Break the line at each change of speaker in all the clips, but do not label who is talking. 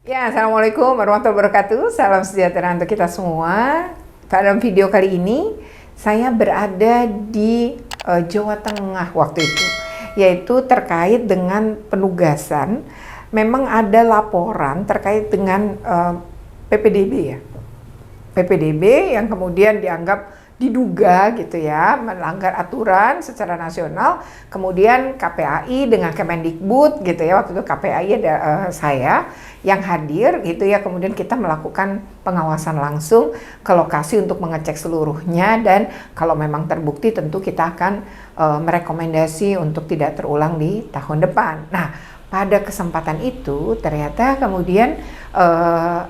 Ya, Assalamualaikum warahmatullahi wabarakatuh. Salam sejahtera untuk kita semua. Pada video kali ini, saya berada di Jawa Tengah waktu itu, yaitu terkait dengan penugasan. Memang ada laporan terkait dengan PPDB ya. PPDB yang kemudian dianggap diduga gitu ya melanggar aturan secara nasional, kemudian KPAI dengan Kemendikbud gitu ya, waktu itu KPAI ada saya yang hadir gitu ya, kemudian kita melakukan pengawasan langsung ke lokasi untuk mengecek seluruhnya, dan kalau memang terbukti tentu kita akan merekomendasi untuk tidak terulang di tahun depan. Nah, pada kesempatan itu ternyata kemudian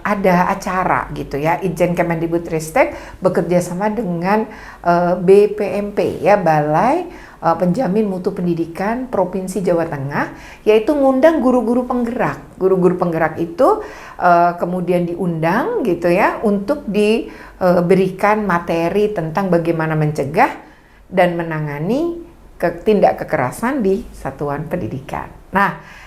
ada acara gitu ya, Itjen Kemendikbudristek bekerja sama dengan BPMP ya, Balai Penjamin Mutu Pendidikan Provinsi Jawa Tengah, yaitu ngundang guru-guru penggerak. Guru-guru penggerak itu kemudian diundang gitu ya untuk diberikan materi tentang bagaimana mencegah dan menangani tindak kekerasan di satuan pendidikan. Nah,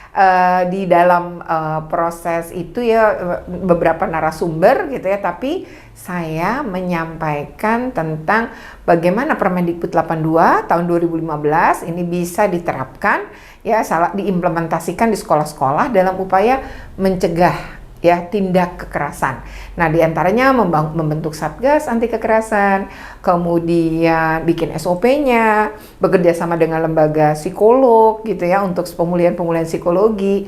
di dalam proses itu ya beberapa narasumber gitu ya, tapi saya menyampaikan tentang bagaimana Permendikbud 82 tahun 2015 ini bisa diterapkan ya, diimplementasikan di sekolah-sekolah dalam upaya mencegah ya tindak kekerasan. Nah, diantaranya membentuk satgas anti kekerasan, kemudian bikin SOP-nya, bekerja sama dengan lembaga psikolog gitu ya untuk pemulihan psikologi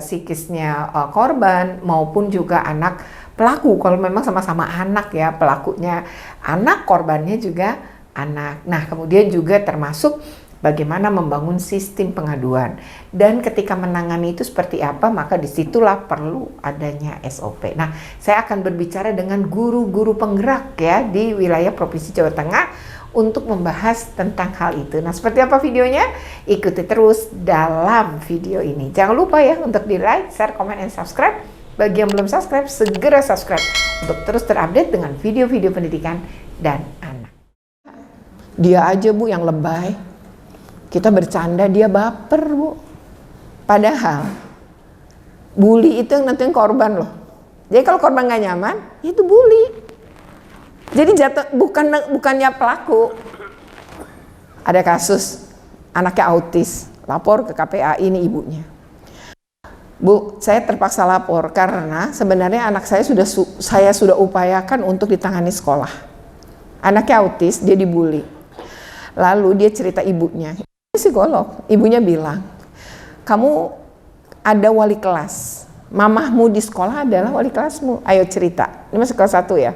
psikisnya korban maupun juga anak pelaku. Kalau memang sama-sama anak ya, pelakunya anak, korbannya juga anak. Nah, kemudian juga termasuk bagaimana membangun sistem pengaduan, dan ketika menangani itu seperti apa, maka disitulah perlu adanya SOP. Nah, saya akan berbicara dengan guru-guru penggerak ya di wilayah Provinsi Jawa Tengah untuk membahas tentang hal itu. Nah, seperti apa videonya? Ikuti terus dalam video ini. Jangan lupa ya untuk di like, share, comment, and subscribe. Bagi yang belum subscribe, segera subscribe untuk terus terupdate dengan video-video pendidikan dan anak. Dia aja Bu yang lebay. Kita bercanda, dia baper Bu. Padahal bully itu yang nanti korban loh. Jadi kalau korban gak nyaman, itu bully. Jadi jatuh bukannya pelaku. Ada kasus anaknya autis, lapor ke KPAI, ini ibunya. Bu, saya terpaksa lapor karena sebenarnya anak saya sudah upayakan untuk ditangani sekolah. Anaknya autis, dia dibully. Lalu dia cerita ibunya. Psikolog, ibunya bilang, kamu ada wali kelas, mamahmu di sekolah adalah wali kelasmu, ayo cerita. Ini masih kelas 1 ya.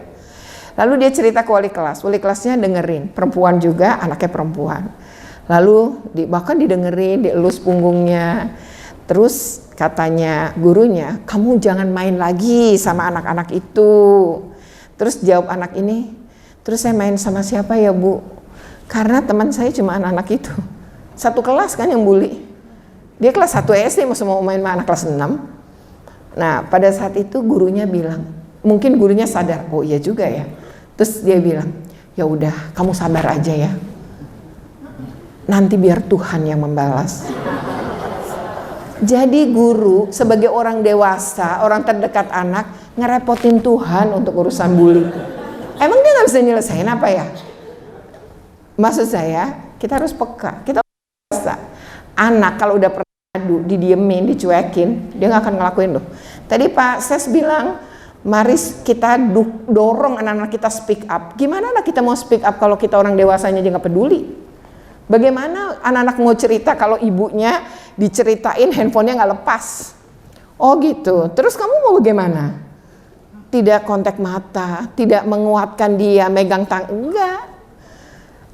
Lalu dia cerita ke wali kelasnya dengerin, perempuan juga, anaknya perempuan. Lalu bahkan didengerin, dielus punggungnya. Terus katanya gurunya, kamu jangan main lagi sama anak-anak itu. Terus jawab anak ini, terus saya main sama siapa ya Bu? Karena teman saya cuma anak-anak itu. Satu kelas kan yang bully. Dia kelas 1 SD masih mau main sama anak kelas 6. Nah, pada saat itu gurunya bilang, mungkin gurunya sadar, oh iya juga ya. Terus dia bilang, ya udah kamu sabar aja ya. Nanti biar Tuhan yang membalas. Jadi guru sebagai orang dewasa, orang terdekat anak, ngerepotin Tuhan untuk urusan bully. Emang dia nggak bisa nyelesain apa ya? Maksud saya, kita harus peka. Kita anak kalau udah pernah adu, didiemin, dicuekin, dia nggak akan ngelakuin loh. Tadi Pak Ses bilang, mari kita dorong anak-anak kita speak up. Gimana anak kita mau speak up kalau kita orang dewasanya aja nggak peduli? Bagaimana anak-anak mau cerita kalau ibunya diceritain handphonenya nggak lepas? Oh gitu. Terus kamu mau bagaimana? Tidak kontak mata, tidak menguatkan dia, megang tangan, enggak.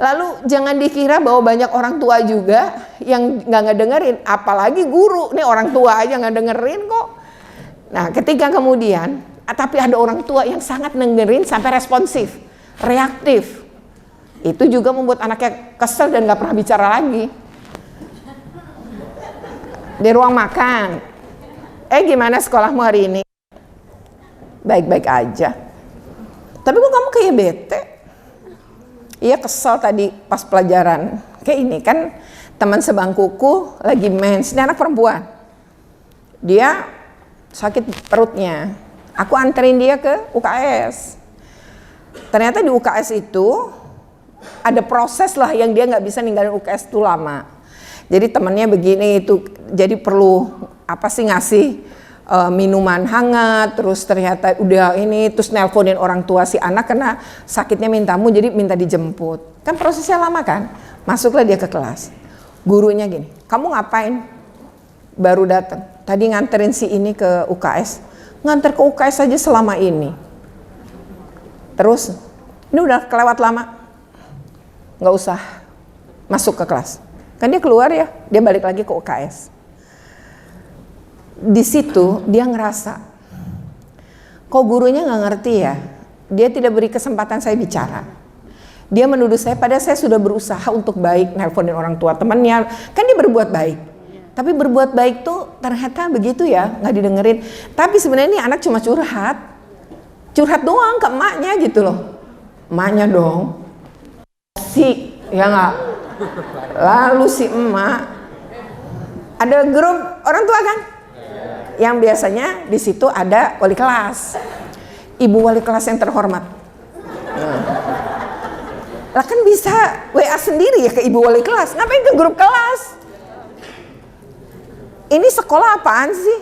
Lalu jangan dikira bahwa banyak orang tua juga yang nggak ngedengerin, apalagi guru, nih orang tua aja nggak dengerin kok. Nah, ketika kemudian, tapi ada orang tua yang sangat dengerin sampai responsif, reaktif. Itu juga membuat anaknya kesel dan nggak pernah bicara lagi. Di ruang makan, gimana sekolahmu hari ini? Baik-baik aja. Tapi kok kamu kayak bete? Iya kesel tadi pas pelajaran. Kayak ini kan teman sebangkuku lagi mens, ini anak perempuan. Dia sakit perutnya. Aku anterin dia ke UKS. Ternyata di UKS itu ada proses lah yang dia nggak bisa ninggalin UKS itu lama. Jadi temennya begini itu, jadi perlu apa sih ngasih minuman hangat, terus ternyata udah ini, terus nelponin orang tua si anak karena sakitnya mintamu, jadi minta dijemput. Kan prosesnya lama kan? Masuklah dia ke kelas. Gurunya gini, kamu ngapain? Baru datang. Tadi nganterin si ini ke UKS. Nganter ke UKS aja selama ini. Terus, ini udah kelewat lama. Nggak usah masuk ke kelas. Kan dia keluar ya, dia balik lagi ke UKS. Di situ dia ngerasa, kok gurunya nggak ngerti ya? Dia tidak beri kesempatan saya bicara. Dia menuduh saya, padahal saya sudah berusaha untuk baik, nelponin orang tua temannya. Kan dia berbuat baik. Tapi berbuat baik tuh ternyata begitu ya, nggak didengerin. Tapi sebenarnya ini anak cuma curhat doang ke emaknya gitu loh. Emaknya dong, ya nggak. Lalu si emak, ada grup orang tua kan, yang biasanya di situ ada wali kelas, ibu wali kelas yang terhormat. Lah kan bisa WA sendiri ya ke ibu wali kelas, ngapain ke grup kelas? Ini sekolah apaan sih?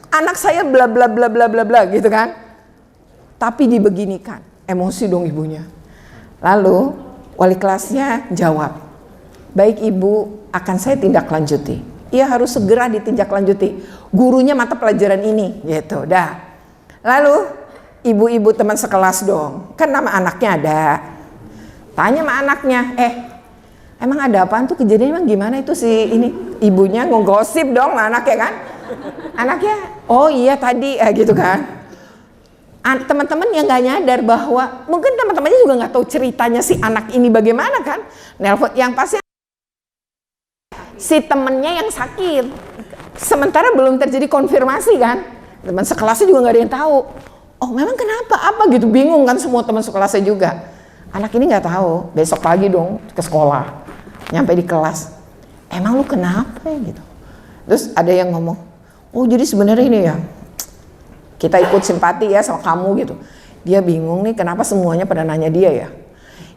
Anak saya bla bla bla bla bla bla gitu kan. Tapi dibeginikan, emosi dong ibunya. Lalu wali kelasnya jawab, baik ibu, akan saya tindak lanjuti. Ia harus segera ditindak lanjuti. Gurunya mata pelajaran ini, gitu. Dah. Lalu ibu-ibu teman sekelas dong, kan nama anaknya ada. Tanya sama anaknya, emang ada apaan tuh kejadian, emang gimana itu si ini? Ibunya ngegosip dong sama anaknya kan. Anaknya, oh iya tadi gitu kan. Teman-teman yang nggak nyadar bahwa mungkin teman-temannya juga nggak tahu ceritanya si anak ini bagaimana kan. Nelpon yang pasti si temennya yang sakit. Sementara belum terjadi konfirmasi kan. Teman sekelasnya juga nggak ada yang tahu. Oh memang kenapa? Apa gitu, bingung kan semua teman sekelasnya juga. Anak ini nggak tahu, besok pagi dong ke sekolah, nyampe di kelas, emang lu kenapa gitu. Terus ada yang ngomong, oh jadi sebenarnya ini ya, kita ikut simpati ya sama kamu gitu. Dia bingung nih kenapa semuanya pada nanya dia ya.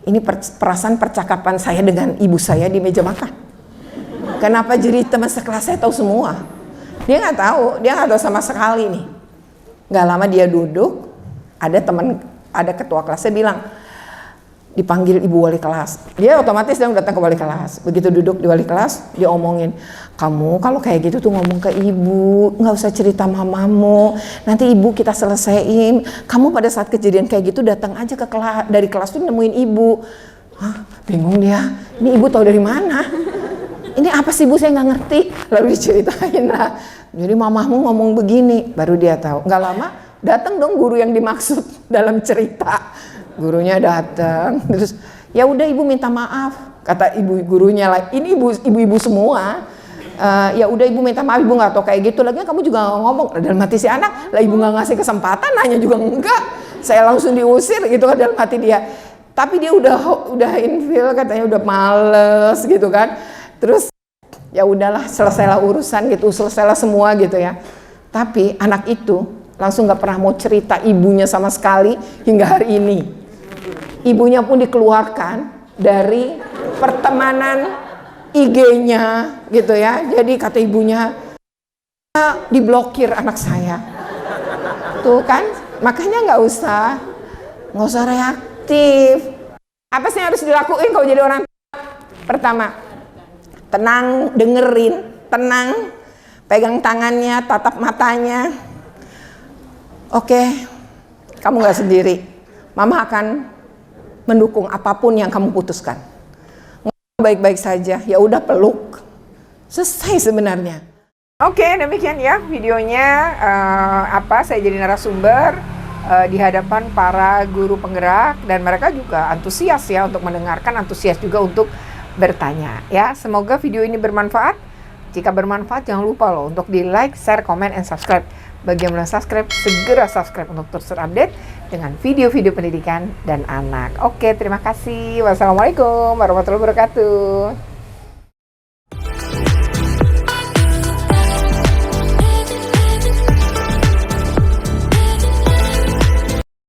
Ini perasaan percakapan saya dengan ibu saya di meja makan. Kenapa jadi teman sekelas saya tahu semua? Dia nggak tahu sama sekali nih. Nggak lama dia duduk, ada ketua kelasnya bilang, dipanggil ibu wali kelas. Dia otomatis dia datang ke wali kelas. Begitu duduk di wali kelas, dia omongin, kamu kalau kayak gitu tuh ngomong ke ibu, nggak usah cerita mamamu. Nanti ibu kita selesaiin. Kamu pada saat kejadian kayak gitu datang aja ke kelas, dari kelas tuh nemuin ibu. Hah, bingung dia. Ini ibu tahu dari mana? Ini apa sih ibu, saya nggak ngerti. Lalu diceritain lah. Jadi mamahmu ngomong begini, baru dia tahu. Nggak lama datang dong guru yang dimaksud dalam cerita. Gurunya datang, terus ya udah ibu minta maaf, kata ibu gurunya lah. Ini ibu-ibu semua. Ya udah ibu minta maaf, ibu nggak tahu kayak gitu. Lagi kamu juga ngomong dalam hati si anak, lah ibu nggak ngasih kesempatan, nanya juga enggak. Saya langsung diusir gitu kan dalam hati dia. Tapi dia udah infil, katanya udah males gitu kan. Terus ya udahlah, selesailah urusan gitu, selesailah semua gitu ya. Tapi anak itu langsung nggak pernah mau cerita ibunya sama sekali hingga hari ini. Ibunya pun dikeluarkan dari pertemanan IG-nya gitu ya. Jadi kata ibunya, diblokir anak saya. Tuh kan, makanya nggak usah reaktif. Apa sih yang harus dilakuin kalau jadi orang tua? Pertama, tenang, dengerin, tenang, pegang tangannya, tatap matanya. Oke, kamu nggak sendiri. Mama akan mendukung apapun yang kamu putuskan. Baik-baik saja, ya udah peluk. Selesai sebenarnya. Oke, demikian ya videonya. Saya jadi narasumber di hadapan para guru penggerak, dan mereka juga antusias ya untuk mendengarkan, antusias juga untuk bertanya ya. Semoga video ini bermanfaat. Jika bermanfaat jangan lupa loh untuk di like, share, comment, and subscribe. Bagi yang belum subscribe, segera subscribe untuk terus terupdate dengan video-video pendidikan dan anak. Oke, terima kasih. Wassalamualaikum warahmatullahi wabarakatuh.